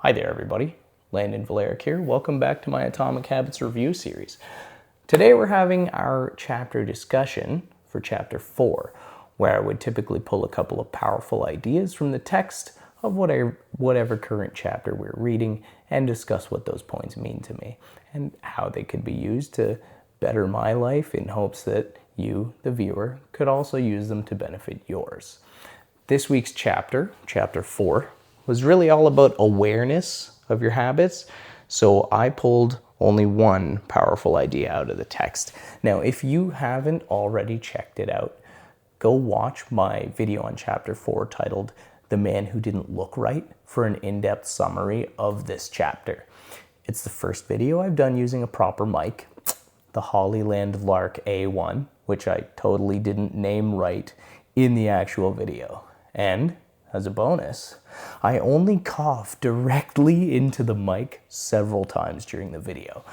Hi there, everybody. Landyn here. Welcome back to my Atomic Habits review series. Today we're having our chapter discussion for chapter 4, where I would typically pull a couple of powerful ideas from the text of whatever current chapter we're reading and discuss what those points mean to me and how they could be used to better my life in hopes that you, the viewer, could also use them to benefit yours. This week's chapter, chapter 4, was really all about awareness of your habits. So I pulled only one powerful idea out of the text. Now, if you haven't already checked it out, go watch my video on chapter 4 titled "The Man Who Didn't Look Right" for an in-depth summary of this chapter. It's the first video I've done using a proper mic, the Hollyland Lark A1, which I totally didn't name right in the actual video. And as a bonus, I only coughed directly into the mic several times during the video.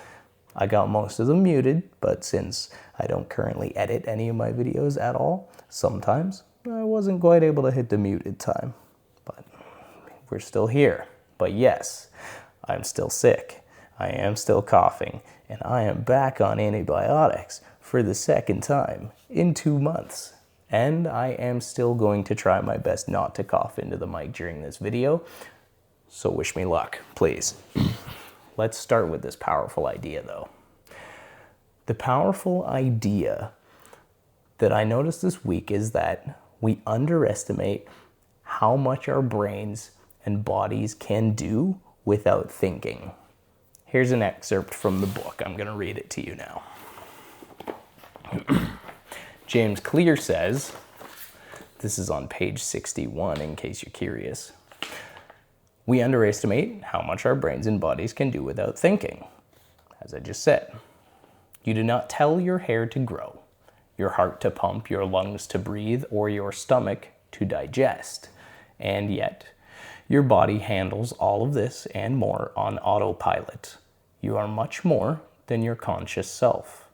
I got most of them muted, but since I don't currently edit any of my videos at all, sometimes I wasn't quite able to hit the muted time. But we're still here. But yes, I'm still sick. I am still coughing, and I am back on antibiotics for the second time in 2 months. And I am still going to try my best not to cough into the mic during this video. So wish me luck, please. Let's start with this powerful idea though. The powerful idea that I noticed this week is that we underestimate how much our brains and bodies can do without thinking. Here's an excerpt from the book. I'm going to read it to you now. James Clear says, this is on page 61 in case you're curious, we underestimate how much our brains and bodies can do without thinking. As I just said, you do not tell your hair to grow, your heart to pump, your lungs to breathe, or your stomach to digest. And yet, your body handles all of this and more on autopilot. You are much more than your conscious self.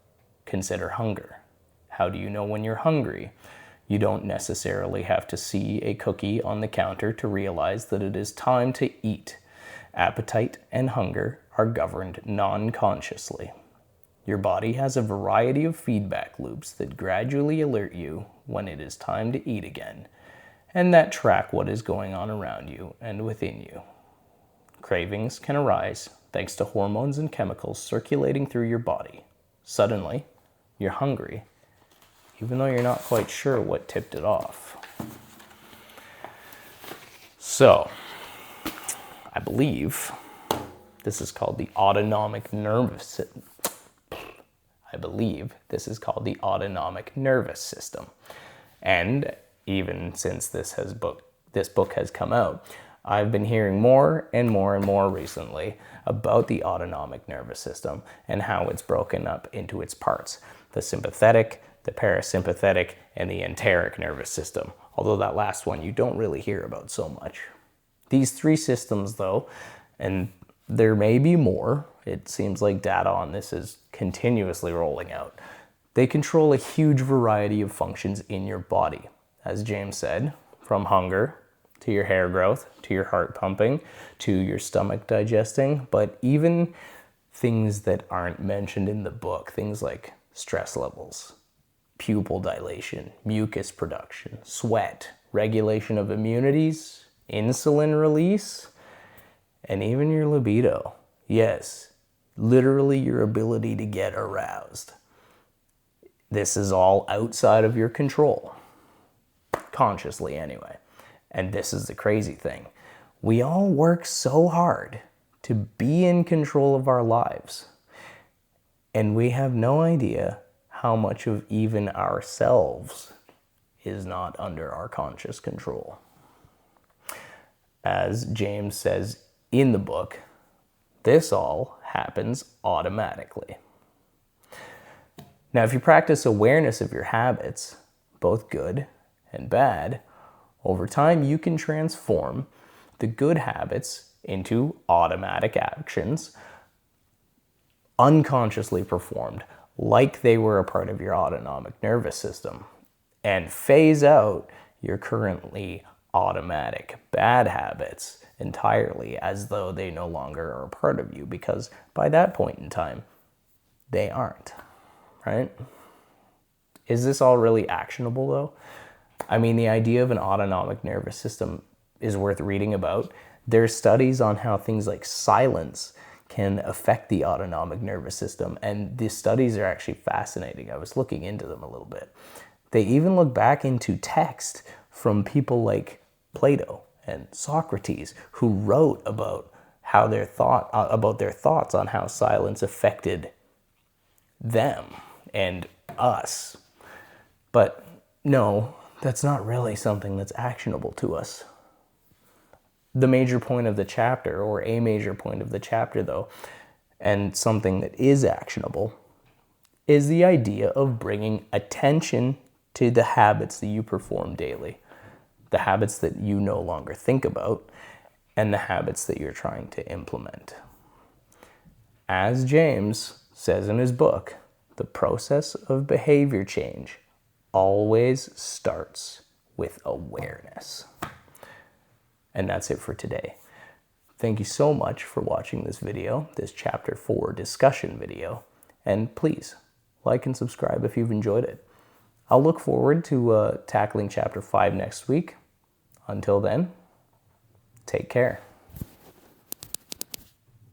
Consider hunger. How do you know when you're hungry? You don't necessarily have to see a cookie on the counter to realize that it is time to eat. Appetite and hunger are governed non-consciously. Your body has a variety of feedback loops that gradually alert you when it is time to eat again, and that track what is going on around you and within you. Cravings can arise thanks to hormones and chemicals circulating through your body. Suddenly, you're hungry, even though you're not quite sure what tipped it off. So, I believe this is called the autonomic nervous system. And even since this book has come out, I've been hearing more and more recently about the autonomic nervous system and how it's broken up into its parts. The sympathetic, the parasympathetic, and the enteric nervous system, although that last one you don't really hear about so much. These three systems though, and there may be more, it seems like data on this is continuously rolling out, they control a huge variety of functions in your body. As James said, from hunger to your hair growth, to your heart pumping, to your stomach digesting, but even things that aren't mentioned in the book, things like stress levels, pupil dilation, mucus production, sweat, regulation of immunities, insulin release, and even your libido. Yes, literally your ability to get aroused. This is all outside of your control, consciously anyway. And this is the crazy thing. We all work so hard to be in control of our lives, and we have no idea how much of even ourselves is not under our conscious control. As James says in the book, this all happens automatically. Now, if you practice awareness of your habits, both good and bad, over time you can transform the good habits into automatic actions, unconsciously performed, like they were a part of your autonomic nervous system, and phase out your currently automatic bad habits entirely as though they no longer are a part of you, because by that point in time, they aren't, right? Is this all really actionable though? I mean, the idea of an autonomic nervous system is worth reading about. There's studies on how things like silence can affect the autonomic nervous system, and these studies are actually fascinating. I was looking into them a little bit. They even look back into text from people like Plato and Socrates, who wrote about how their thoughts on how silence affected them and us. But no, that's not really something that's actionable to us. The major point of the chapter, or a major point of the chapter though, and something that is actionable, is the idea of bringing attention to the habits that you perform daily, the habits that you no longer think about, and the habits that you're trying to implement. As James says in his book, the process of behavior change always starts with awareness. And that's it for today. Thank you so much for watching this video, this chapter 4 discussion video, and please like and subscribe if you've enjoyed it. I'll look forward to tackling chapter 5 next week. Until then, take care.